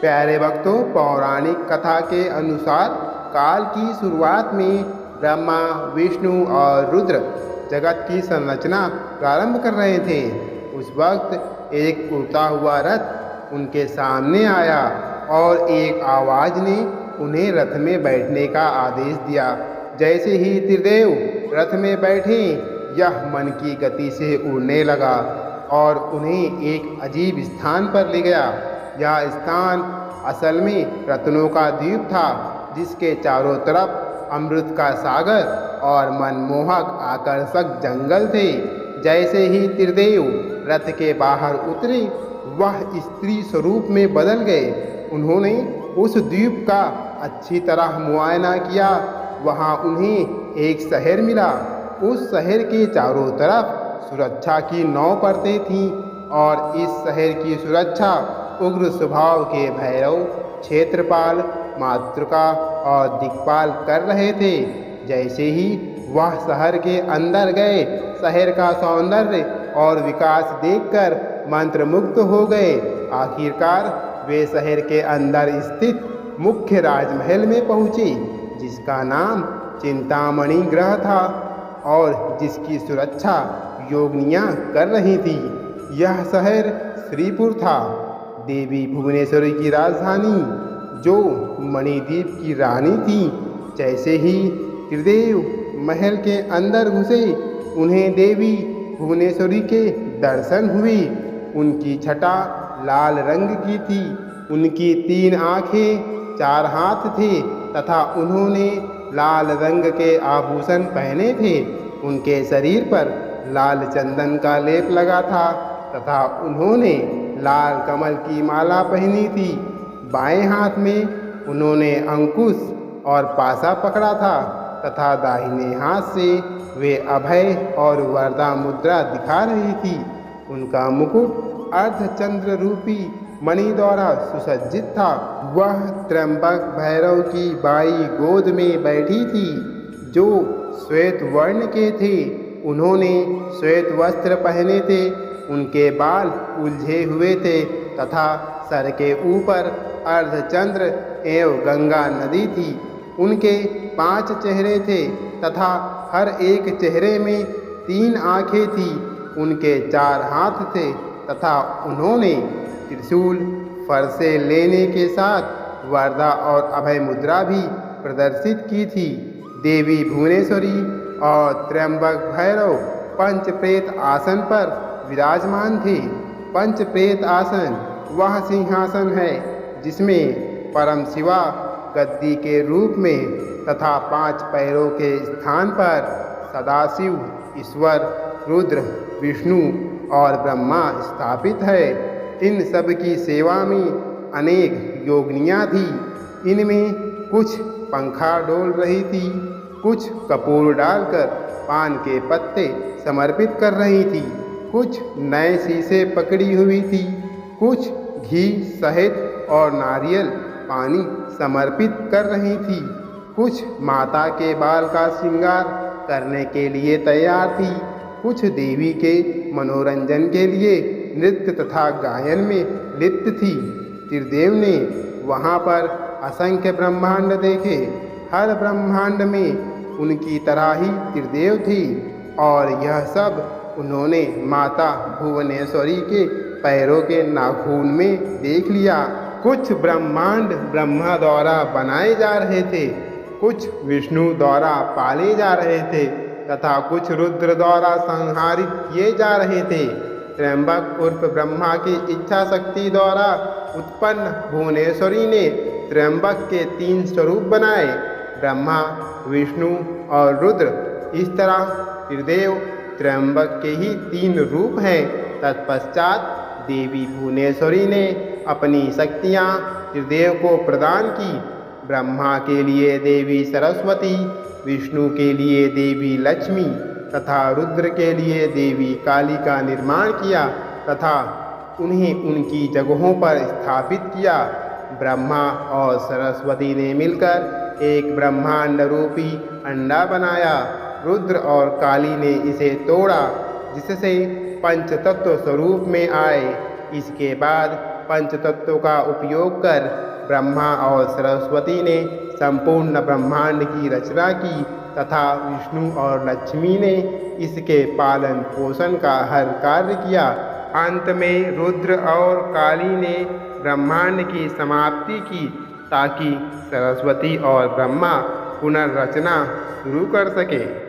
प्यारे भक्तों, पौराणिक कथा के अनुसार काल की शुरुआत में ब्रह्मा, विष्णु और रुद्र जगत की संरचना प्रारंभ कर रहे थे। उस वक्त एक उड़ता हुआ रथ उनके सामने आया और एक आवाज ने उन्हें रथ में बैठने का आदेश दिया। जैसे ही त्रिदेव रथ में बैठे, यह मन की गति से उड़ने लगा और उन्हें एक अजीब स्थान पर ले गया। यह स्थान असल में रत्नों का द्वीप था, जिसके चारों तरफ अमृत का सागर और मनमोहक आकर्षक जंगल थे। जैसे ही त्रिदेव रथ के बाहर उतरे, वह स्त्री स्वरूप में बदल गए। उन्होंने उस द्वीप का अच्छी तरह मुआयना किया। वहाँ उन्हें एक शहर मिला। उस शहर के चारों तरफ सुरक्षा की 9 परतें थीं और इस शहर की सुरक्षा उग्र स्वभाव के भैरव, क्षेत्रपाल, मातृका और दिक्पाल कर रहे थे। जैसे ही वह शहर के अंदर गए, शहर का सौंदर्य और विकास देखकर मंत्रमुग्ध हो गए। आखिरकार वे शहर के अंदर स्थित मुख्य राजमहल में पहुँचे, जिसका नाम चिंतामणि ग्रह था और जिसकी सुरक्षा योगिनियाँ कर रही थी। यह शहर श्रीपुर था, देवी भुवनेश्वरी की राजधानी, जो मणिद्वीप की रानी थी। जैसे ही त्रिदेव महल के अंदर घुसे, उन्हें देवी भुवनेश्वरी के दर्शन हुए। उनकी छटा लाल रंग की थी, उनकी 3 आँखें, 4 हाथ थे तथा उन्होंने लाल रंग के आभूषण पहने थे। उनके शरीर पर लाल चंदन का लेप लगा था तथा उन्होंने लाल कमल की माला पहनी थी। बाएं हाथ में उन्होंने अंकुश और पासा पकड़ा था तथा दाहिने हाथ से वे अभय और वरदा मुद्रा दिखा रही थी। उनका मुकुट अर्धचंद्र रूपी मणि द्वारा सुसज्जित था। वह त्र्यंबक भैरव की बाई गोद में बैठी थी, जो श्वेत वर्ण के थे। उन्होंने श्वेत वस्त्र पहने थे, उनके बाल उलझे हुए थे तथा सर के ऊपर अर्धचंद्र एवं गंगा नदी थी। उनके 5 चेहरे थे तथा हर एक चेहरे में 3 आँखें थी। उनके 4 हाथ थे तथा उन्होंने त्रिशूल, फरसे लेने के साथ वरदा और अभय मुद्रा भी प्रदर्शित की थी। देवी भुवनेश्वरी और त्र्यंबक भैरव पंचप्रेत आसन पर विराजमान थे। पंचप्रेत आसन वह सिंहासन है जिसमें परम शिवा गद्दी के रूप में तथा 5 पैरों के स्थान पर सदाशिव, ईश्वर, रुद्र, विष्णु और ब्रह्मा स्थापित है। इन सब की सेवा में अनेक योगिनियाँ थी। इनमें कुछ पंखा डोल रही थी, कुछ कपूर डालकर पान के पत्ते समर्पित कर रही थी, कुछ नए शीशे पकड़ी हुई थी, कुछ घी, शहद और नारियल पानी समर्पित कर रही थी, कुछ माता के बाल का श्रृंगार करने के लिए तैयार थी, कुछ देवी के मनोरंजन के लिए नृत्य तथा गायन में लिप्त थी। त्रिदेव ने वहाँ पर असंख्य ब्रह्मांड देखे। हर ब्रह्मांड में उनकी तरह ही त्रिदेव थी और यह सब उन्होंने माता भुवनेश्वरी के पैरों के नाखून में देख लिया। कुछ ब्रह्मांड ब्रह्मा द्वारा बनाए जा रहे थे, कुछ विष्णु द्वारा पाले जा रहे थे तथा कुछ रुद्र द्वारा संहारित किए जा रहे थे। त्र्यंबक उर्फ ब्रह्मा की इच्छा शक्ति द्वारा उत्पन्न भुवनेश्वरी ने त्र्यंबक के 3 स्वरूप बनाए, ब्रह्मा, विष्णु और रुद्र। इस तरह त्रिदेव त्र्यंबक के ही 3 रूप हैं। तत्पश्चात देवी भुवनेश्वरी ने अपनी शक्तियाँ त्रिदेव को प्रदान की। ब्रह्मा के लिए देवी सरस्वती, विष्णु के लिए देवी लक्ष्मी तथा रुद्र के लिए देवी काली का निर्माण किया तथा उन्हें उनकी जगहों पर स्थापित किया। ब्रह्मा और सरस्वती ने मिलकर एक ब्रह्मांड रूपी अंडा बनाया। रुद्र और काली ने इसे तोड़ा, जिससे पंचतत्व स्वरूप में आए। इसके बाद पंचतत्वों का उपयोग कर ब्रह्मा और सरस्वती ने संपूर्ण ब्रह्मांड की रचना की तथा विष्णु और लक्ष्मी ने इसके पालन पोषण का हर कार्य किया। अंत में रुद्र और काली ने ब्रह्मांड की समाप्ति की ताकि सरस्वती और ब्रह्मा पुनर्रचना शुरू कर सके।